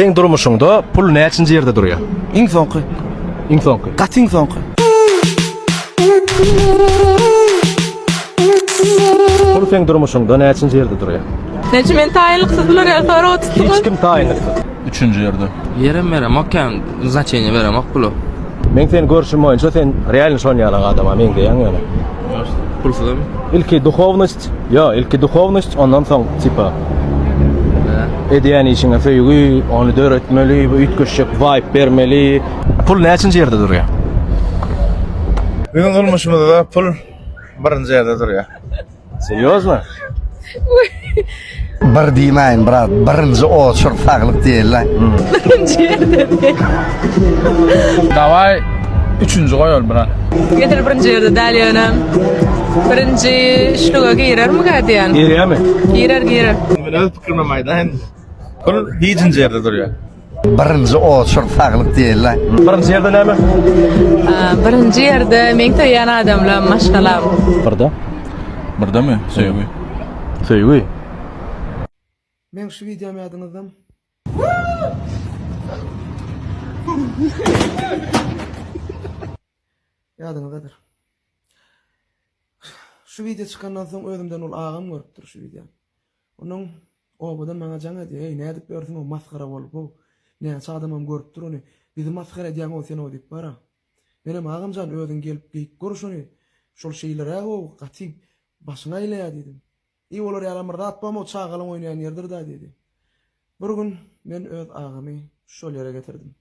Teň durmuşyňda pul näçinji ýerde durýar? Iň soňky. Iň soňky. Gatyň soňky. Pul teň durmuşyňda näçinji ýerde durýar? Neçe men taýinlyksy bular ýa-da Hiç kim taýin etdi. Üçüncü yerde. Yerim verem, okkan значение verem, ok pulu. Men sen görüşüm boýunça sen realny şonýalan adama men diýen ýöne. Pulsuzam. Ilki duhovnost, ilki duhovnost, ondan soň tipa. Edýän işiňe feýgi, onu döretmeli, üýtgeşek vibe bermeli. Pul näçinji ýerde durýar? Benim olmuşumda da pul birinci yerde duruyor. Seriozmy? Bir diýmäň, brat, birinji o şur saglyk diýerler. Davay üçüncü koyol bana. Getir birinji ýerde däl ýönüm. Birinji şluga giýermi gadiýan? Girýärmi? Giýer. Ben öz pikrime maydan. Pul birinci yerde duruyor. Birinji o şur saglyk diýerler. Birinji ýerde näme? Birinji ýerde men taýýan adamlar maşgalam. Birde. Burada mı? Söyle. Feýgi. Men şu videomu ýadyňyzdam. Ýadyňyzdadyr. Şu video çykandan soň özümden ol agam görüpdir şu video. Onuň obadan maňa jaňa diýip, "Ey, nädip berdiň o maskara bolup o? Näçe adamam görüpdir ony. Bizi maskara edýän o sen o" diýip bara. Menem agamjan özüň gelip geýip görüş ony. Şol şeýlere o gaty başyna eýleýär diýdim. İyi olur yalamır ratpam o çağalan oynayan yerdir da dedi. Bir gün men öz agamy şol yere getirdim.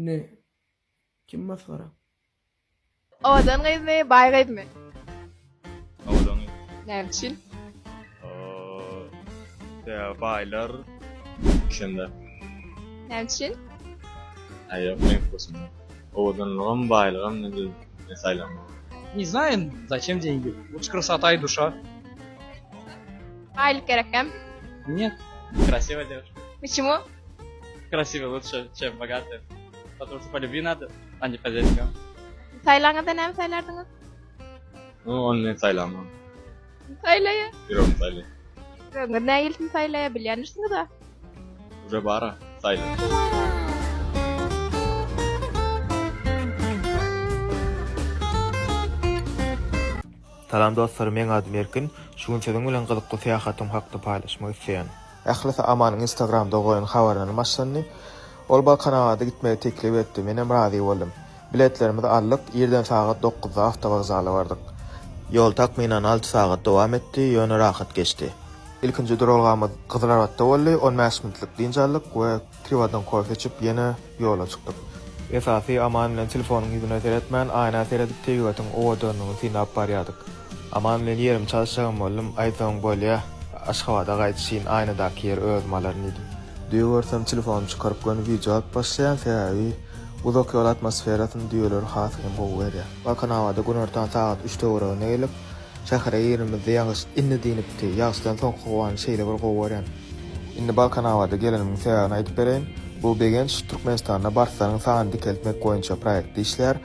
Ne? Kim maskara? Odan gizmi, bay gizmi. Odan Ne için? ya baylar şimdi. Ne için? Hayır, ne yapıyorsun? Odan baylar ne saylam. Не знаю, зачем деньги. Лучше красота и душа. Baylık gerekem. Нет. Красиво девушка. Почему? Красиво лучше, чем богатая. Потому что по любви надо, а не по деньгам. Saylanğa da ne saylardınız? Ну, он не saylam. Saylaya. Первым saylam. Röngür ne yilsin saylaya bilýändirsiniz da. Уже бара, saylam. Salam dostlar, men adym Erkin. Şugun seziň bilen gyzykly seýhatymy hakda paýlaşmak isleýän. Ählisi amanyň Instagramda goýan habaryny maşlandy. Ol Balkanawada gitmegi teklip etdi. Menem razy boldum. Biletlerimizi aldyk. Ýerden sagat 9-da awtowagzala bardyk. Ýol takminan 6 sagat dowam etdi. Ýöne rahat geçdi. İlkinji duralgamyz Gyzlarbatda boldy. 15 minutlyk dinjallyk we Kriwadan kofe içip ýene ýola çykdyk. Esasy aman bilen telefonyň ýüzüne seretmän, aýna seredip tegiwetiň owadynyň synap barýardyk. Aman bilen ýerim çalşagam boldum. Aýtsaň bolýa. Aşgabada gaýtşyn aýnadaky ýer öz malaryny idim. Düýgörsem telefonu çykaryp gönü video alyp başlaýan sebäbi uzak ýol atmosferasyny düýeler hasygyn gowy berýär. Balkanawada gün ortaň saat 3-de görene gelip şähre ýerimizde ýaňyş inni diýipdi. Ýaşdan soň gowan şeýle bir gowy berýän. Indi Balkanawada gelenimiň sebäbini aýdyp bereň. Bu Begenç Türkmenistanda Barçanyň sagyny dikeltmek goýunça proýekde işlär.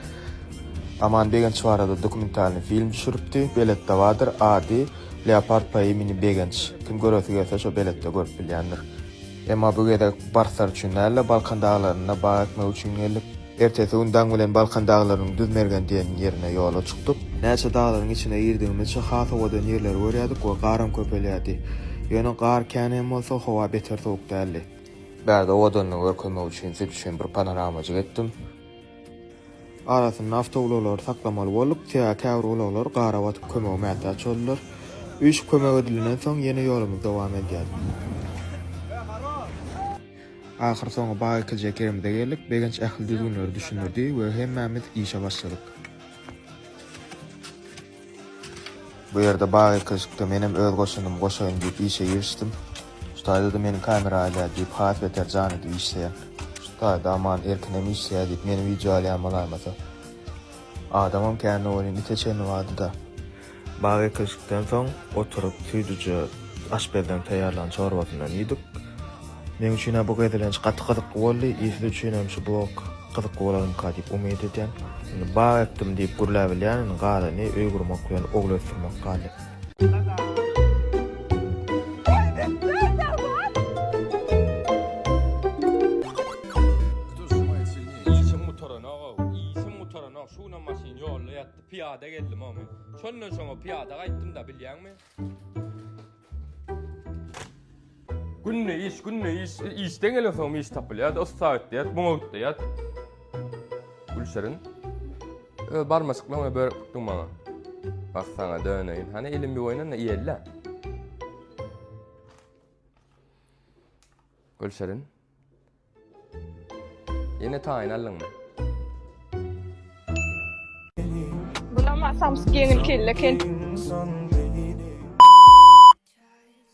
Aman Begenç barada dokumentalny film düşüripdi. Beletde wadyr ady Leopard payı mini begenç. Kim görösi gelse şo beletde görüp bilýändir. Emma bu gedek barsar üçin näle Balkan dağlaryna bagatma üçin gelip ertesi undan bilen Balkan dağlarynyň düz mergen diýen ýerine ýola çykdyk. Näçe dağlaryň içine girdiğimizde hasa bolan ýerler görýärdik we garam köpelýärdi. Ýöne gar känem bolsa howa beter soğuk däldi. Bäde odanyň görkemek üçin seçen bir panoramaja getdim. Arasyny awtowlar saklamaly bolup, käwr ulaglar gara watyp kömek mätä çoldylar. Üç kömek edilenden soň ýene ýolumyz dowam edýärdi. Ahir soňra bagy kilje kerimde geldik. Begenç ähli düzgünleri düşünürdi we hemmämiz işe başladyk. Bu ýerde bagy kışykda menem öz goşunum goşaýyn diýip işe girişdim. Ştaýda da meni kamera ala diýip hat beter jany diýip işleýär. Ştaýda aman erkinem işleýär diýip meni video alýan bolamasa. Adamam kände olyny iteçeni wady da. Bagy kışykdan soň oturup tüýdüje aşberden taýýarlan çorbasyny ýedik. Men üçin bu gedilen gaty-gaty boldy, ýa-da üçin hem şu blok gaty bolarym ka diýip umyt edýän. Bagy etdim diýip gurla bilýän, garany öýgürmek bilen oglaşdyrmak galy. Piyada geldim ama. Şondan sonra piyada qaytdım da bilýärmi? Günne işden geliyorsam iş tapılýar, o saat diýär, buňa gitdiýär. Gülşerin. Barmaşykla börek tutdum maňa. Bak sana döneýin. Hani elim bir oýnan ýelle. Gülşerin. Ýene taýyn aldyňmy? Samsk ýeňil kellekin.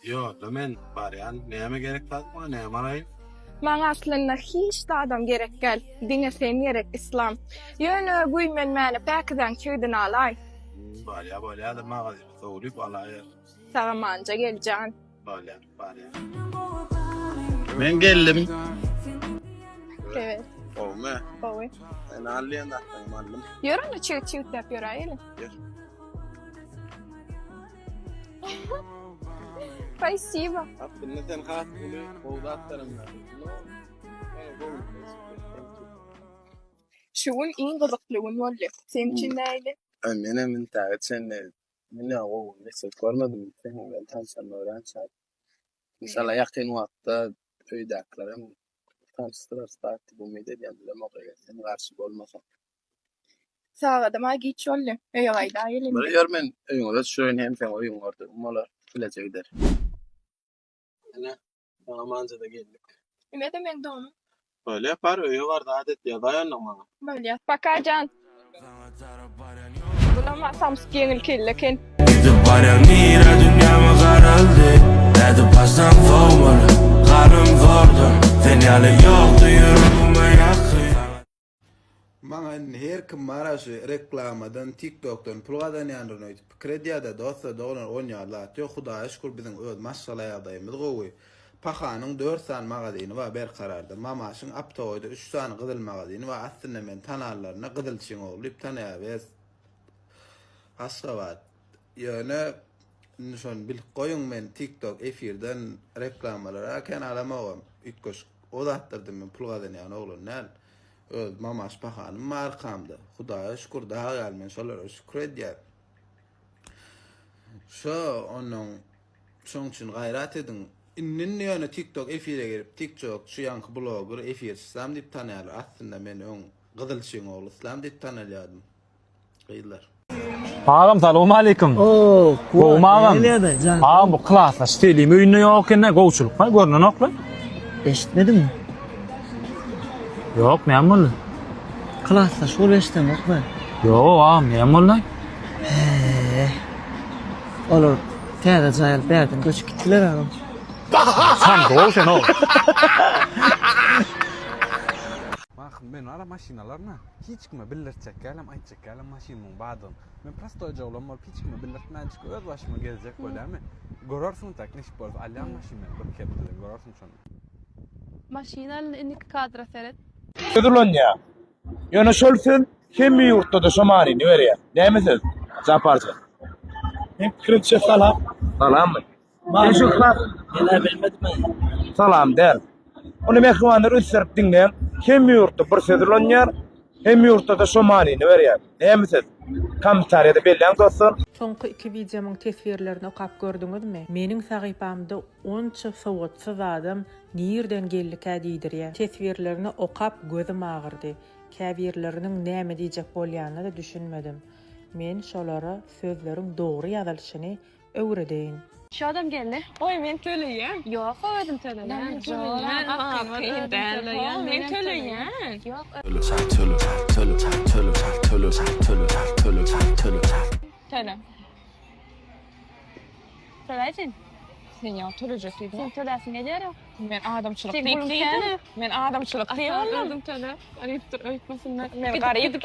Yo, men baryan näme gerek batma, näme aray? Maňa aslynda hiç da adam gerek gel. Dine sen gerek İslam. Ýöne güýmen meni päkden köýden alay. Balya da magazy sorup alay. Sagamanca geljan. Balya. Men geldim. Evet. Olma. Oy. Ben alýan da malum. Ýörüň çyk dep ýöräýeli. Спасибо. Aslında sen hat bunu boldatlarım. Şuun iň gyzyklygyň boldy. Sen üçin näýdi? Mene min taýet sen mene o nese görmedim. Sen ben tanşan öğrençat. Mesela yakın wagtda öýdäklerim tanıştırar startı bu medya bilen okuyga sen garşy bolmasa. Sağa ma giç boldy. Öýe gaýda ýelim. Bir ýermen öýüňde şöýün hem sen öýüň ordy. Umalar bilecekdir. Ana Almanca da geldik. Ne demek de onu? Böyle yapar öýe var da adet ya dayanma bana. Böyle. Bakacan. Bulama Samsk ýeňil kellekin. Baryanira dünyama qaraldy. Näde pasdan formaly. Garym vurdum. Senýaly ýokdy ýüregime ýakyn. Maňa her kim maraşy reklamadan, TikTok'dan pul gazanýandyryny öýtüp krediyada dostlar dolar oýnýarlar. Ýok Hudaýa şükür biziň öz maşgala ýagdaýymyz gowy. Pahanyň 4 san magazyny we berkarardy. Mamaşyň Aptoýda 3 san gyzyl magazyny we aslynda men tanarlaryna gyzylçyň bolup tanýabys. Hasabat. Ýöne nişan bil goýun men TikTok efirden reklamalara ken alamagam. Ütköş odattyrdım men pul gazanýan oglan näl. Öz mamaş pahanyň markamdy. Hudaýa şükür daha gelmen şolara şükür edýär. Şo onuň şoň üçin gaýrat edin. Innen ýöne TikTok efire girip TikTok şu ýanky blogger efir islam diýip tanýarlar. Aslynda men öň gyzylçyň ogly islam diýip tanalýardym. Gaýlar. Ağam salamu aleyküm. Oo, ağam. Ağam bu klasda şeýle öýüne ýokene gowçuluk. Ha görnen okla. Eşitmedin mi? Yok, näme boldy? Klasda şol eşitdim okma. Yok, ağam, näme boldy? Olar täze jaýalyp berdim, göçüp gitdiler ağam. Sen gowşen ol. Bak ben ara maşinalarna hiç kime bildirtecek gelem aytacak gelem maşinamın badın. Ben prosto jawlam bol hiç kime bildirtmänçik öz başyma gelecek bolamy. Görersin takniş bol alyan maşina bir kepde görersin şonu. Maşinanın indik kadra seret. Ödürlönýär. Ýöne şolsun hemmi ýurtda da şomary berýär. Näme söz? Japarça. Hem kirçe salam. Salam mı? Teşekkürler. Yine bilmedim mi? Salam der. Onu mehmanlar üstürüp dinleyen hem yurtta bir sözül oynar, hem yurtta da şomanini verýär. Näme kommentaryada belläň dostlar. Soňky 2 videomyň tesbirlerini okap gördüňizmi? Meniň sahypamda onça sowatsyz adam nirden geldik diýdirýär. Tesbirlerini okap gözüm agyrdy. Käbirleriniň näme diýjek bolýanyny da düşünmedim. Men şolara sözleriň dogry ýazylyşyny öwredeýin. Şu adam geldi. Oy men töleýän. Ýok, öwredin töleýän. Men töleýän. Ýok. Töle. Töleýsin. Sen ýa töleýeksin. Sen töleýsin edýär. Men adamçylyk diýdim. Men adamçylyk diýdim. Töle. Aýypdyr öýtmesinler. Men garyp